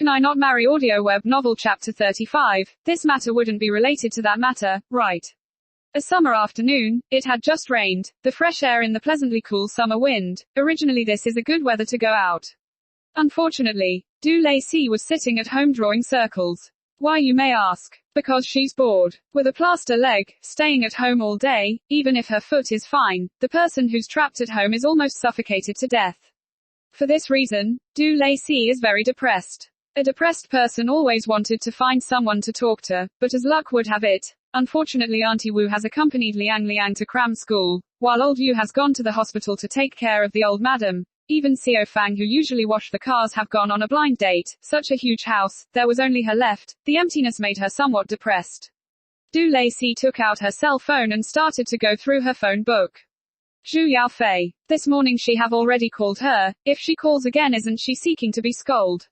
Can I not marry audio web novel chapter 35. This matter wouldn't be related to that matter, right? A summer afternoon, it had just rained, the fresh air in the pleasantly cool summer wind. Originally this is a good weather to go out. Unfortunately, Du Lacey was sitting at home drawing circles. Why, you may ask? Because she's bored. With a plaster leg, staying at home all day, even if her foot is fine, the person who's trapped at home is almost suffocated to death. For this reason, Du Lacey is very depressed. A depressed person always wanted to find someone to talk to, but as luck would have it, unfortunately Auntie Wu has accompanied Liang to cram school, while old Yu has gone to the hospital to take care of the old madam. Even Xiao Fang, who usually washed the cars, have gone on a blind date. Such a huge house, there was only her left. The emptiness made her somewhat depressed. Du Lacey took out her cell phone and started to go through her phone book. Zhu Yaofei. This morning she have already called her. If she calls again, isn't she seeking to be scolded?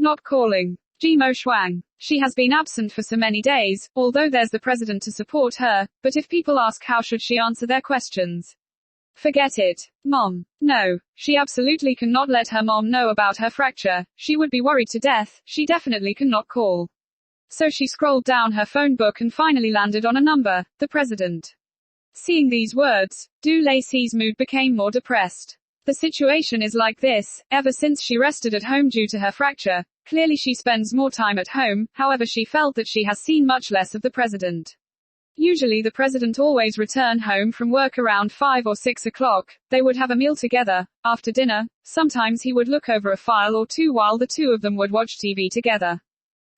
Not calling. Jimo Shuang. She has been absent for so many days, although there's the president to support her, but if people ask how should she answer their questions? Forget it. Mom. No. She absolutely cannot let her mom know about her fracture. She would be worried to death. She definitely cannot call. So she scrolled down her phone book and finally landed on a number, the president. Seeing these words, Du Lacey's mood became more depressed. The situation is like this, ever since she rested at home due to her fracture. Clearly she spends more time at home, however she felt that she has seen much less of the president. Usually the president always returned home from work around 5 or 6 o'clock. They would have a meal together. After dinner, sometimes he would look over a file or two while the two of them would watch TV together.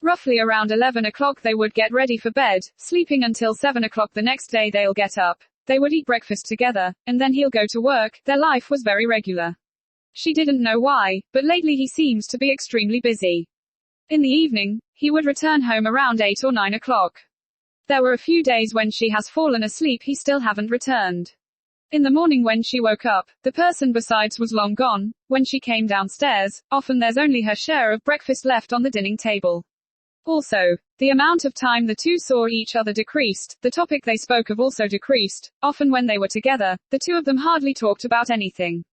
Roughly around 11 o'clock they would get ready for bed, sleeping until 7 o'clock the next day they'll get up. They would eat breakfast together, and then he'll go to work. Their life was very regular. She didn't know why, but lately he seems to be extremely busy. In the evening, he would return home around 8 or 9 o'clock. There were a few days when she has fallen asleep, he still haven't returned. In the morning when she woke up, the person besides was long gone. When she came downstairs, often there's only her share of breakfast left on the dining table. Also, the amount of time the two saw each other decreased, the topic they spoke of also decreased. Often when they were together, the two of them hardly talked about anything.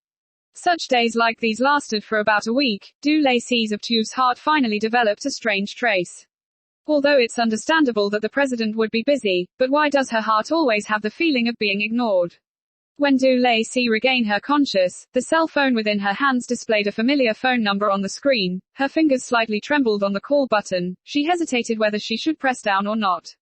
Such days like these lasted for about a week. Du Lacey's obtuse heart finally developed a strange trace. Although it's understandable that the president would be busy, but why does her heart always have the feeling of being ignored? When Du Lacey regained her conscious, the cell phone within her hands displayed a familiar phone number on the screen. Her fingers slightly trembled on the call button. She hesitated whether she should press down or not.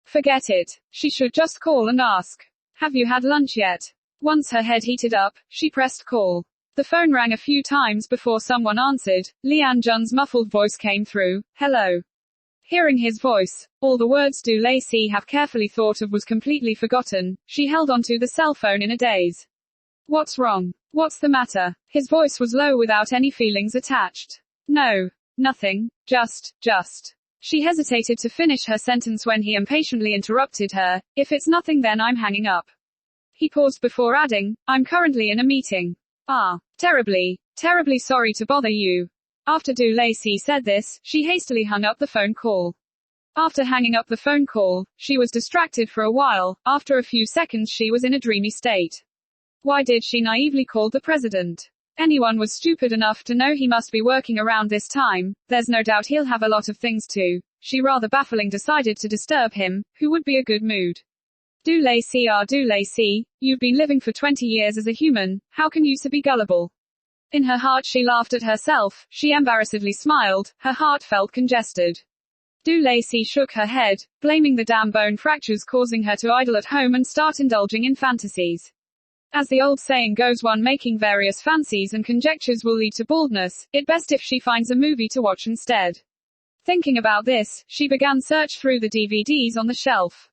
Forget it. She should just call and ask. Have you had lunch yet? Once her head heated up, she pressed call. The phone rang a few times before someone answered. Lian Jun's muffled voice came through. Hello. Hearing his voice, all the words Du Lacey have carefully thought of was completely forgotten. She held onto the cell phone in a daze. What's wrong? What's the matter? His voice was low without any feelings attached. No. Nothing. Just. She hesitated to finish her sentence when he impatiently interrupted her. If it's nothing then I'm hanging up. He paused before adding, I'm currently in a meeting. Terribly sorry to bother you. After Du Lacey said this, she hastily hung up the phone call. After hanging up the phone call, she was distracted for a while. After a few seconds she was in a dreamy state. Why did she naively call the president? Anyone was stupid enough to know he must be working around this time. There's no doubt he'll have a lot of things to. She rather baffling decided to disturb him, who would be a good mood. Du Lacey, you've been living for 20 years as a human, how can you so be gullible? In her heart she laughed at herself. She embarrassedly smiled. Her heart felt congested. Du Lacey shook her head, blaming the damn bone fractures causing her to idle at home and start indulging in fantasies. As the old saying goes, one making various fancies and conjectures will lead to baldness. It best if she finds a movie to watch instead. Thinking about this, she began search through the DVDs on the shelf.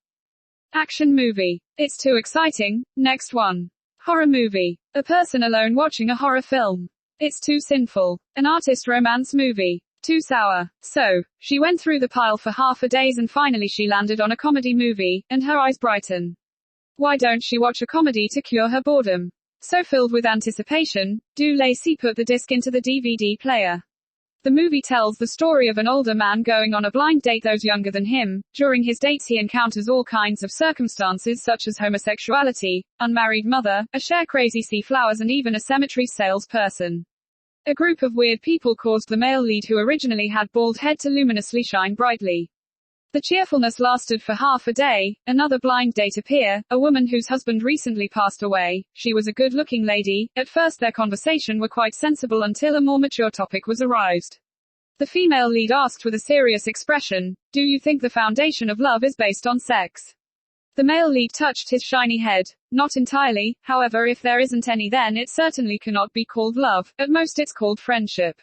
Action movie. It's too exciting. Next one. Horror movie. A person alone watching a horror film. It's too sinful. An artist romance movie. Too sour. So, she went through the pile for half a days and finally she landed on a comedy movie, and her eyes brighten. Why don't she watch a comedy to cure her boredom? So filled with anticipation, Du Lacey put the disc into the DVD player. The movie tells the story of an older man going on a blind date with those younger than him. During his dates he encounters all kinds of circumstances such as homosexuality, unmarried mother, a share crazy sea flowers and even a cemetery salesperson. A group of weird people caused the male lead who originally had bald head to luminously shine brightly. The cheerfulness lasted for half a day. Another blind date appear, a woman whose husband recently passed away. She was a good-looking lady. At first their conversation were quite sensible until a more mature topic was aroused. The female lead asked with a serious expression, "Do you think the foundation of love is based on sex?" The male lead touched his shiny head. "Not entirely, however if there isn't any then it certainly cannot be called love, at most it's called friendship."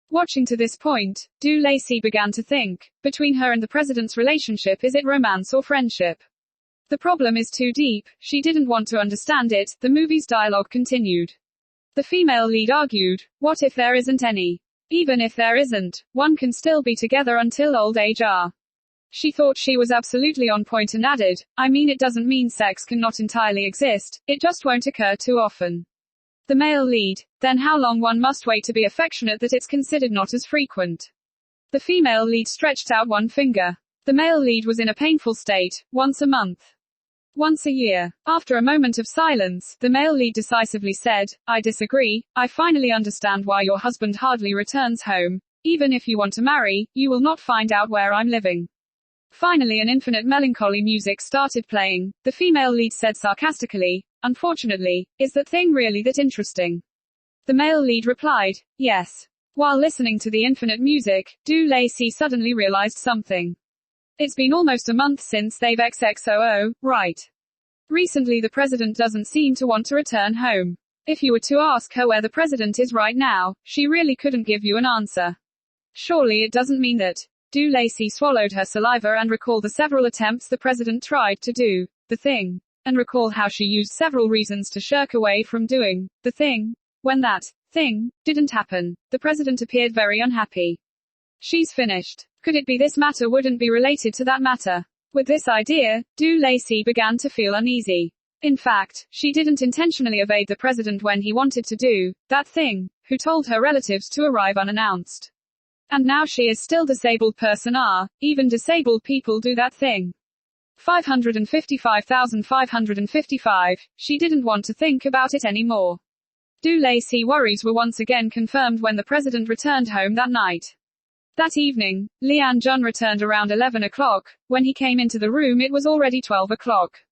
Watching to this point, Du Lacey began to think, between her and the president's relationship is it romance or friendship? The problem is too deep, she didn't want to understand it, the movie's dialogue continued. The female lead argued, "What if there isn't any? Even if there isn't, one can still be together until old age. She thought she was absolutely on point and added, "I mean it doesn't mean sex cannot entirely exist, it just won't occur too often." The male lead, "Then how long one must wait to be affectionate that it's considered not as frequent?" The female lead stretched out one finger. The male lead was in a painful state, once a month. Once a year. After a moment of silence, the male lead decisively said, "I disagree, I finally understand why your husband hardly returns home. Even if you want to marry, you will not find out where I'm living." Finally an infinite melancholy music started playing. The female lead said sarcastically, "Unfortunately, is that thing really that interesting?" The male lead replied, "Yes." While listening to the infinite music, Du Lacey suddenly realized something. It's been almost a month since they've XXOO, right? Recently the president doesn't seem to want to return home. If you were to ask her where the president is right now, she really couldn't give you an answer. Surely it doesn't mean that. Du Lacey swallowed her saliva and recalled the several attempts the president tried to do the thing, and recall how she used several reasons to shirk away from doing the thing. When that thing didn't happen, the president appeared very unhappy. "She's finished. Could it be this matter wouldn't be related to that matter?" With this idea, Du Lacey began to feel uneasy. In fact, she didn't intentionally evade the president when he wanted to do that thing, who told her relatives to arrive unannounced. And now she is still disabled person. Even disabled people do that thing. 555,555. She didn't want to think about it anymore. Du Lacey's worries were once again confirmed when the president returned home that night. That evening, Lian Jun returned around 11 o'clock. When he came into the room it was already 12 o'clock.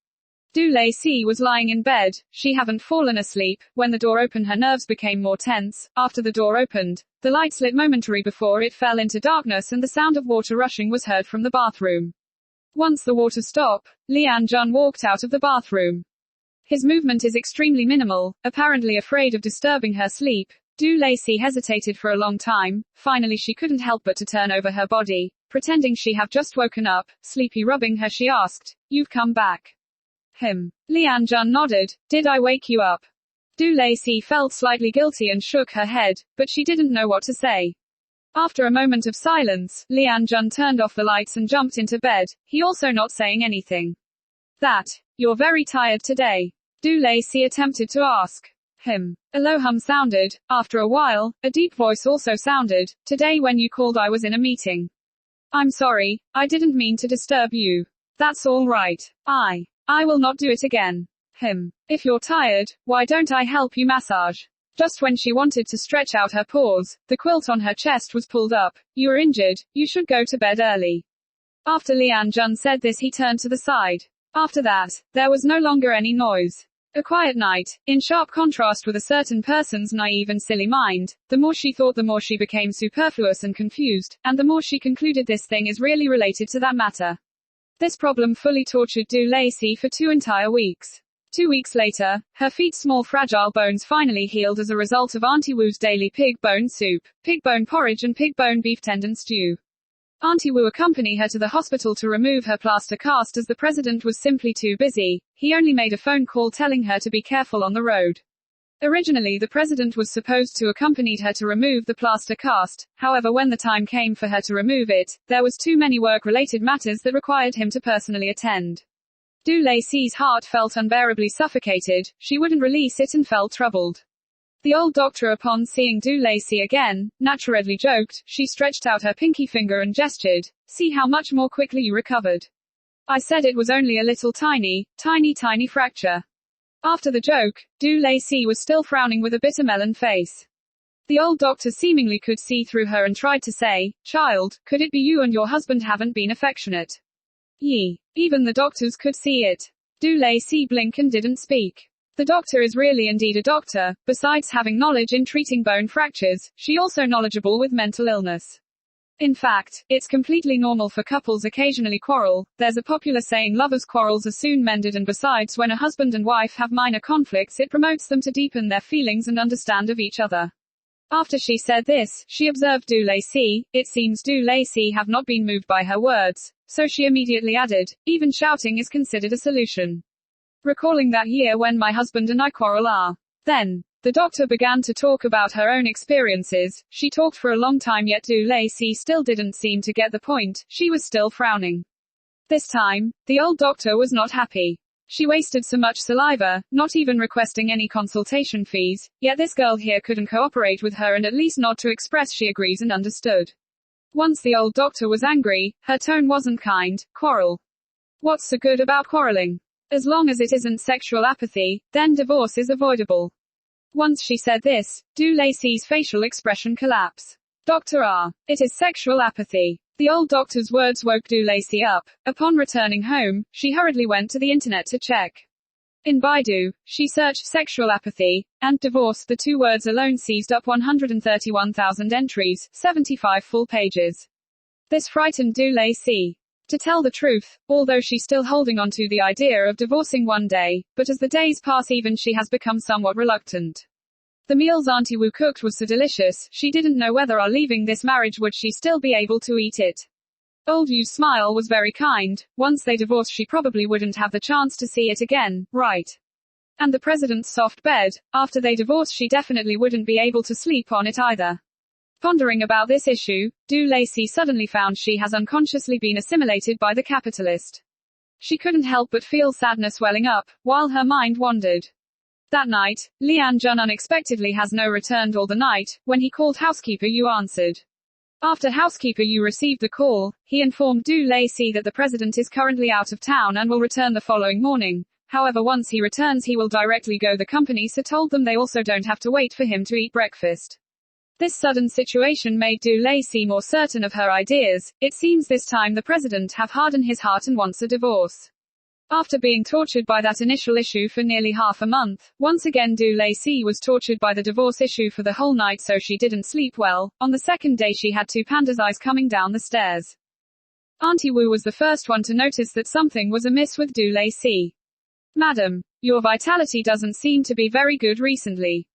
Du Lacey was lying in bed. She hadn't fallen asleep. When the door opened her nerves became more tense. After the door opened, the lights lit momentarily before it fell into darkness and the sound of water rushing was heard from the bathroom. Once the water stopped, Lian Jun walked out of the bathroom. His movement is extremely minimal, apparently afraid of disturbing her sleep. Du Lacey hesitated for a long time. Finally she couldn't help but to turn over her body. Pretending she had just woken up, sleepy rubbing her she asked, "You've come back?" Lian Jun nodded. "Did I wake you up?" Du Lacey felt slightly guilty and shook her head, but she didn't know what to say. After a moment of silence, Lian Jun turned off the lights and jumped into bed, he also not saying anything. "You're very tired today?" Du Lacey attempted to ask. A low hum sounded. After a while, a deep voice also sounded. "Today when you called I was in a meeting. I'm sorry, I didn't mean to disturb you." "That's all right. I will not do it again." If you're tired, why don't I help you massage?" Just when she wanted to stretch out her paws, the quilt on her chest was pulled up. "You are injured, you should go to bed early." After Lian Jun said this he turned to the side. After that, there was no longer any noise. A quiet night, in sharp contrast with a certain person's naive and silly mind. The more she thought the more she became superfluous and confused, and the more she concluded this thing is really related to that matter. This problem fully tortured Du Lacey for 2 entire weeks. 2 weeks later, her feet's small fragile bones finally healed as a result of Auntie Wu's daily pig bone soup, pig bone porridge and pig bone beef tendon stew. Auntie Wu accompanied her to the hospital to remove her plaster cast as the president was simply too busy. He only made a phone call telling her to be careful on the road. Originally the president was supposed to accompany her to remove the plaster cast, however when the time came for her to remove it, there was too many work-related matters that required him to personally attend. Du Lacey's heart felt unbearably suffocated, she wouldn't release it and felt troubled. The old doctor upon seeing Du Lacey again, naturally joked. She stretched out her pinky finger and gestured, "See how much more quickly you recovered. I said it was only a little tiny fracture." After the joke, Du Lacey was still frowning with a bitter melon face. The old doctor seemingly could see through her and tried to say, "Child, could it be you and your husband haven't been affectionate?" Even the doctors could see it. Do Lacey blinked and didn't speak. The doctor is really indeed a doctor. Besides having knowledge in treating bone fractures, she also knowledgeable with mental illness. In fact, it's completely normal for couples occasionally quarrel. There's a popular saying, lovers' quarrels are soon mended, and besides, when a husband and wife have minor conflicts, it promotes them to deepen their feelings and understand of each other. After she said this, she observed Du Lacey. It seems Du Lacey have not been moved by her words, so she immediately added, "Even shouting is considered a solution. Recalling that year when my husband and I quarrel. Then, the doctor began to talk about her own experiences. She talked for a long time, yet Du Lacey still didn't seem to get the point. She was still frowning. This time, the old doctor was not happy. She wasted so much saliva, not even requesting any consultation fees, yet this girl here couldn't cooperate with her and at least nod to express she agrees and understood. Once the old doctor was angry, her tone wasn't kind. Quarrel. What's so good about quarreling? As long as it isn't sexual apathy, then divorce is avoidable. Once she said this, Du Lacey's facial expression collapsed. Dr. It is sexual apathy. The old doctor's words woke Du Lacey up. Upon returning home, she hurriedly went to the internet to check. In Baidu, she searched sexual apathy and divorce. The two words alone seized up 131,000 entries, 75 full pages. This frightened Du Lacey. To tell the truth, although she's still holding on to the idea of divorcing one day, but as the days pass, even she has become somewhat reluctant. The meals Auntie Wu cooked was so delicious, she didn't know whether leaving this marriage would she still be able to eat it. Old Yu's smile was very kind. Once they divorced, she probably wouldn't have the chance to see it again, right? And the president's soft bed, after they divorced, she definitely wouldn't be able to sleep on it either. Pondering about this issue, Du Lacey suddenly found she has unconsciously been assimilated by the capitalist. She couldn't help but feel sadness welling up, while her mind wandered. That night, Lian Jun unexpectedly has no returned all the night. When he called housekeeper Yu answered. After housekeeper Yu received the call, he informed Du Lacey that the president is currently out of town and will return the following morning. However, once he returns he will directly go the company, so told them they also don't have to wait for him to eat breakfast. This sudden situation made Du Lacey more certain of her ideas. It seems this time the president have hardened his heart and wants a divorce. After being tortured by that initial issue for nearly half a month, once again Du Lacey was tortured by the divorce issue for the whole night, so she didn't sleep well. On the second day she had two pandas' eyes coming down the stairs. Auntie Wu was the first one to notice that something was amiss with Du Lacey. "Madam, your vitality doesn't seem to be very good recently."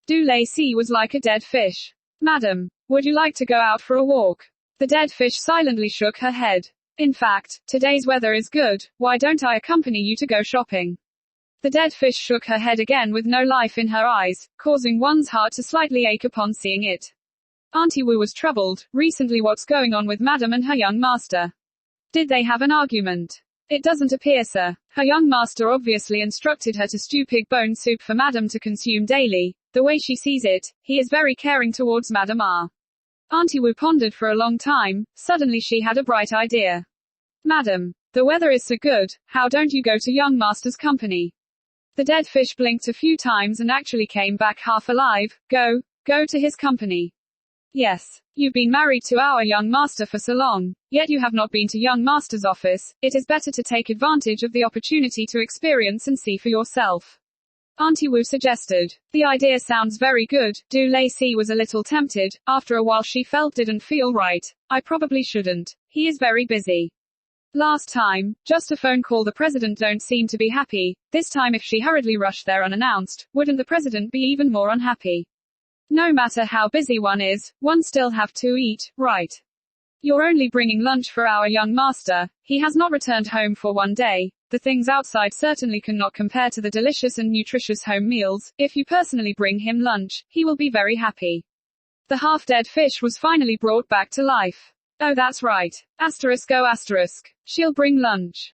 Du Lacey was like a dead fish. "Madam, would you like to go out for a walk?" The dead fish silently shook her head. "In fact, today's weather is good. Why don't I accompany you to go shopping?" The dead fish shook her head again with no life in her eyes, causing one's heart to slightly ache upon seeing it. Auntie Wu was troubled. Recently, what's going on with Madam and her young master? Did they have an argument? It doesn't appear, sir. Her young master obviously instructed her to stew pig bone soup for Madam to consume daily. The way she sees it, he is very caring towards Madam. Auntie Wu pondered for a long time. Suddenly she had a bright idea. "Madam, the weather is so good, how don't you go to young master's company?" The dead fish blinked a few times and actually came back half alive. Go to his company. Yes. You've been married to our young master for so long, yet you have not been to young master's office. It is better to take advantage of the opportunity to experience and see for yourself. Auntie Wu suggested. The idea sounds very good. Du Lacey was a little tempted. After a while she felt didn't feel right. I probably shouldn't. He is very busy. Last time, just a phone call. The president don't seem to be happy. This time if she hurriedly rushed there unannounced, wouldn't the president be even more unhappy? No matter how busy one is, one still have to eat, right? You're only bringing lunch for our young master. He has not returned home for one day. The things outside certainly cannot compare to the delicious and nutritious home meals. If you personally bring him lunch, he will be very happy. The half-dead fish was finally brought back to life. Oh, that's right. *O**. She'll bring lunch.